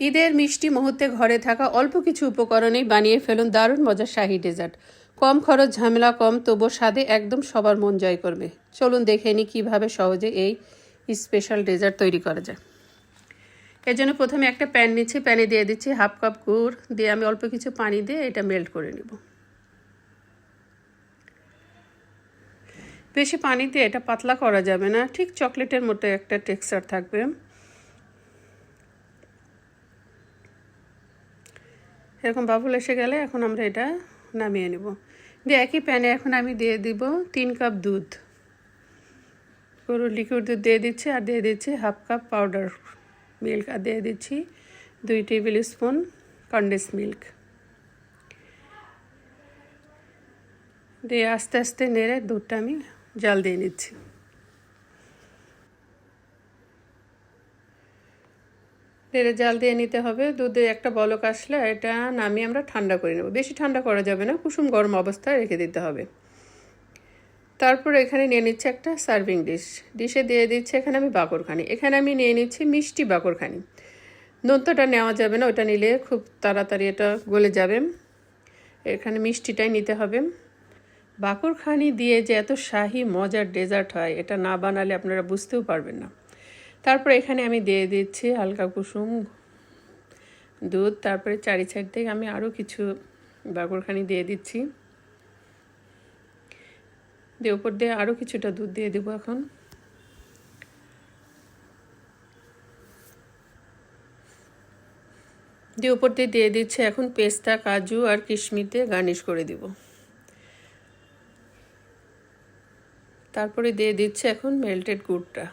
ঈদের মিষ্টি মুহূর্তে ঘরে থাকা অল্প কিছু উপকরণেই বানিয়ে ফেলুন দারুণ মজার শাহী ডেজার্ট। কম খরচ, ঝামেলা কম, তবু স্বাদে একদম সবার মন জয় করবে। চলুন দেখে নিই কীভাবে সহজে এই স্পেশাল ডেজার্ট তৈরি করা যায়। এর জন্য প্রথমে একটা প্যান নিচ্ছি, প্যানে দিয়ে দিচ্ছি 1/2 কাপ গুড়, দিয়ে আমি অল্প কিছু পানি দিয়ে এটা মেল্ট করে নেব। বেশি পানি দিয়ে এটা পাতলা করা যাবে না, ঠিক চকলেটের মতো একটা টেক্সচার থাকবে। এরকম বাবুল এসে গেলে এখন আমরা এটা নামিয়ে নেব। দিয়ে একই প্যানে এখন আমি দিয়ে দিব 3 কাপ দুধ, গরুর লিকুইড দুধ দিয়ে দিচ্ছি, আর দিয়ে দিচ্ছি 1/2 কাপ পাউডার মিল্ক, আর দিয়ে দিচ্ছি 2 টেবিল স্পুন কনডেন্স মিল্ক। দিয়ে আস্তে আস্তে নেড়ে দুধটা আমি জাল দিয়ে নিচ্ছি। নেড়ে জাল দিয়ে নিতে হবে। দুধে একটা বলক আসলে এটা নামিয়ে আমরা ঠান্ডা করে নেব। বেশি ঠান্ডা করা যাবে না, কুসুম গরম অবস্থায় রেখে দিতে হবে। তারপর এখানে নিয়ে নিচ্ছে একটা সার্ভিং ডিশে দিয়ে দিচ্ছে এখানে আমি বাকরখানি। এখানে আমি নিয়ে নিচ্ছি মিষ্টি বাকরখানি। নোনতাটা নেওয়া যাবে না, ওটা নিলে খুব তাড়াতাড়ি এটা গলে যাবে। এখানে মিষ্টিটাই নিতে হবে। বাকরখানি দিয়ে যে এত শাহি মজার ডেজার্ট হয়, এটা না বানালে আপনারা বুঝতেও পারবেন না। তারপর এখানে আমি দিয়ে দিচ্ছি হালকা কুসুম দুধ। তারপরে চারি সাইড থেকে আমি আরও কিছু বাকরখানি দিয়ে দিচ্ছি, দিয়ে উপর দিয়ে আরও কিছুটা দুধ দিয়ে দেবো। এখন দিয়ে উপর দিয়ে দিয়ে দিচ্ছে এখন পেস্তা, কাজু আর কিশমিশে গার্নিশ করে দিব। তারপরে দিয়ে দিচ্ছে এখন মেল্টেড গুড়টা।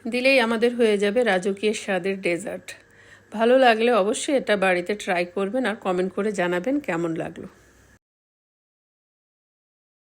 দিলেই আমাদের হয়ে যাবে রাজকীয় স্বাদের ডেজার্ট। ভালো লাগলে অবশ্যই এটা বাড়িতে ট্রাই করবেন আর কমেন্ট করে জানাবেন কেমন লাগলো।